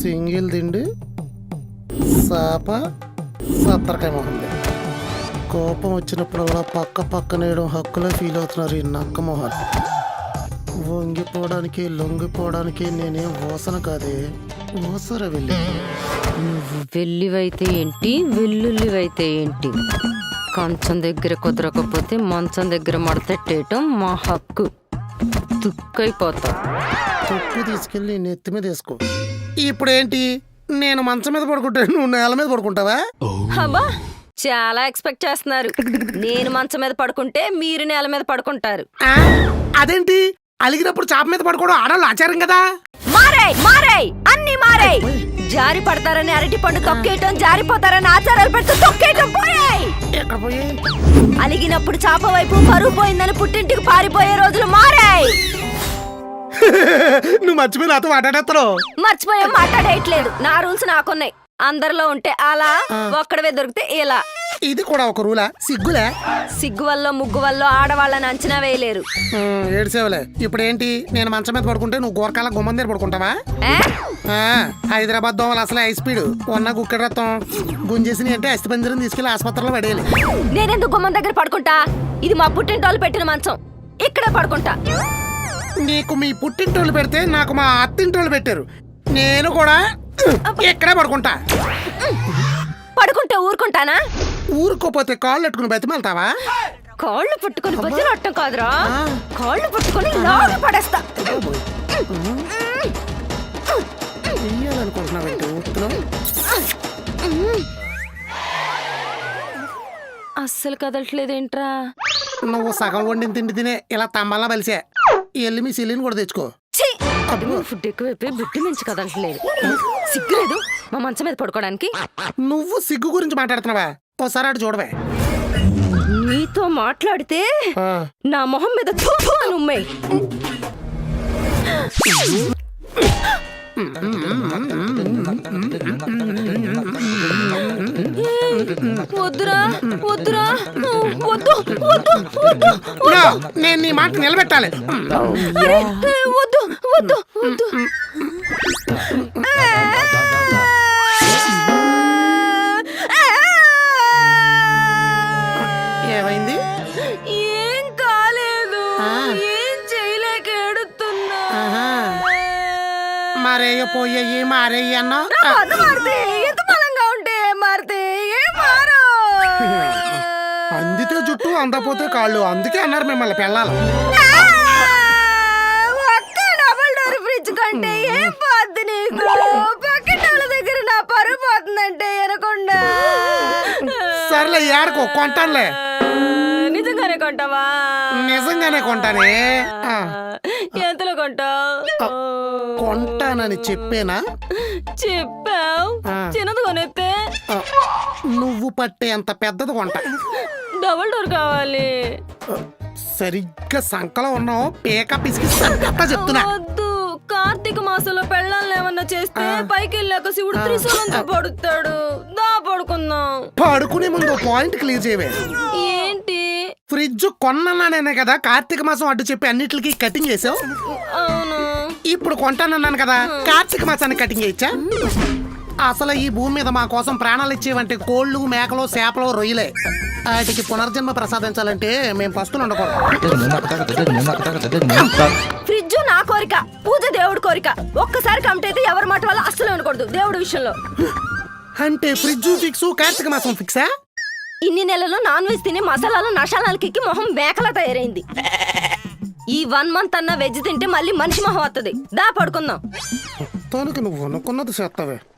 Single Dindi సాప సత్తరకాయ మొహంది. కోపం వచ్చినప్పుడు పక్కనేయడం హక్కులో feel అవుతున్నారు ఈ నక్క మొహాలు. వంగిపోవడానికి లొంగిపోవడానికి నేనేం ఓసన కాదే, ఓసర వెళ్ళి. నువ్వు వెల్లివైతే ఏంటి, వెల్లుల్లివైతే ఏంటి? కంచం దగ్గర కుదరకపోతే మంచం దగ్గర మడతెట్టేయటం మా హక్కు. తుక్కైపోతా. తుక్కు తీసుకెళ్ళి నెత్తి మీద వేసుకో. ఇప్పుడేంటి, నేను మంచం మీద పడుకుంటే నువ్వు నేల మీద పడుకుంటావా? అబ్బా, చాలా ఎక్స్పెక్ట్ చేస్తున్నారు. నేను మంచం మీద పడుకుంటే మీరు నేల మీద పడుకుంటారు. అదేంటి, అలిగినప్పుడు చాప మీద పడుకోవడం ఆడవాళ్ళు ఆచారం కదా. మారాయి అన్ని మారాయి. జారి పడతారని అరటి పండు తొక్కేయటం, జారిపోతారని ఆచారాలు పెడుతూ తొక్కేయటం పోయాయి. ఎక్కడ పోయాయి? అలిగినప్పుడు చాప వైపు పరువు పోయిందని పుట్టింటికి పారిపోయే రోజులు మారాయి. నువ్వు మర్చిపోయి నాతో మాట్లాడేస్తావు. మర్చిపోయా, మాట్లాడేయట్లేదు. నా రూల్స్ నాకున్నాయి. అందరిలో ఉంటే అలా, ఒక్కడవే దొరికితే ఇలా. ఇది కూడా ఒక రూలా? సిగ్గులే. సిగ్గు వల్ల ముగ్గు వల్ల ఆడవాళ్ళని అంచనా వేయలేరు. ఏడ్సేవలే. ఇప్పుడేంటి, నేను మంచం మీద పడుకుంటే నువ్వు గోరకాల గుమ్మం దగ్గర పడుకుంటావా? హైదరాబాద్ దోమలు అసలే హై స్పీడ్. ఉన్న గుక్కడి రక్తం గుంజేసి అంటే అస్థి పంజరం తీసుకెళ్లి ఆసుపత్రిలో పడేయాలి. నేనెందుకు గుమ్మం దగ్గర పడుకుంటా? ఇది మా పుట్టింటోళ్ళు పెట్టిన మంచం. ఇక్కడే పడుకుంటా. నీకు మీ పుట్టింటోళ్ళు పెడితే నాకు మా అత్తింటోళ్ళు పెట్టారు. నేను కూడా ఇక్కడే పడుకుంటా. పడుకుంటే ఊరుకుంటానా? ఊరుకోపోతే కాళ్ళు పెట్టుకుని బతిమాలతావా? కాళ్ళు పట్టుకుని బతిలాడటం కాదురా, కాళ్ళు పట్టుకుని లాగా పడేస్తా. అస్సలు కదలట్లేదేంట్రా? నువ్వు సగం వండిన తిండి తినే ఇలా తమ్మల్లా బలిసే. వెళ్ళి మీ సిల్లిని కూడా తెచ్చుకో. ఫుడ్ ఎక్కువైపోయి బుద్ధి మించి కదలట్లేదు. సిగ్గులేదు మా మంచం మీద పడుకోవడానికి? నువ్వు సిగ్గు గురించి మాట్లాడుతున్నావా? ఓసారి అటు చూడవే. నీతో మాట్లాడితే నా మొహం మీద నుమ్మే. వద్దురా వద్దురా, వద్దు వద్దు వద్దు. నేను నీ మాట నిలబెట్టాలి. వద్దు వద్దు వద్దు. ఏమైంది? ఏం కాలేదు, ఏం చేయలేక ఏడుతున్నా. మారేయ పోయి మారేయ అన్నా. ఎంత బలంగా ఉంటే మారితే ఏం మారు. అందితే జుట్టు, అందపోతే కాళ్ళు. అందుకే అన్నారు మిమ్మల్ని పెళ్ళాలి. ఒక్క డబుల్ డోర్ ఫ్రిడ్జ్ కంటే ఏం పోద్ది నీకు? పక్కన వాళ్ళ దగ్గర నా పరువు పోతుందంటే ఎనకుండా. సర్లే, ఏడకో, కొంటానులే. నిజంగానే కొంటావా? నిజంగానే కొంటానే. ఎంతలో కొంటావు? కొంటానని చెప్పేనా? చెప్పావు. చిన్నది కొనేస్తే నువ్వు పట్టే అంత పెద్దది కొంటా. డబుల్ డోర్ కావాలి. సరిగ్గా సంకలో ఉన్నావు. పేక పిసికి సంకట చెప్తున్నా. వద్దు. కార్తీక మాసంలో పెళ్ళాలను ఏమన్నా చేస్తే పైకి వెళ్ళాక శివుడు త్రిశూలంతో పడుతాడు. దా పడుకుందాం. పడుకునే ముందు పాయింట్ క్లియర్ చేయవే. ఏంటి? ఫ్రిడ్జ్ కొన్నానే కదా కార్తీక మాసం అడ్డు చెప్పి అన్నిటికి కటింగ్ చేసావు. అవును. ఇప్పుడు కొంటానన్నాను కదా, కార్తీక మాసాన్ని కటింగ్ చేయొచ్చా? అసలు ఈ భూమి మీద మా కోసం ప్రాణాలు ఇచ్చేవంటే కోళ్ళు, మేకలు, చేపలు, రొయ్యలే. వాటికి పునర్జన్మ ప్రసాదించాలంటే మేము పస్తులు ఉండకూడదు. ఫ్రిడ్జ్ నా కోరిక, పూజ దేవుడి కోరిక. ఒక్కసారి కమిట్ అయితే ఎవరి మాట వల్ల అస్సలు ఉండకూడదు దేవుడి విషయంలో. అంటే ఫ్రిడ్జ్ ఫిక్స్, కార్తీక మాసం ఫిక్సా? ఇన్ని నెలలు నాన్ వెజ్ తిని మసాలాలు నషాలాలకి మొహం మేకలా తయారైంది. ఈ 1 month అన్న వెజ్ తింటే మళ్ళీ మనిషి మొహం వస్తుంది. దా పడుకుందాం. తనకు నువ్వు అనుకున్నది చేస్తావే.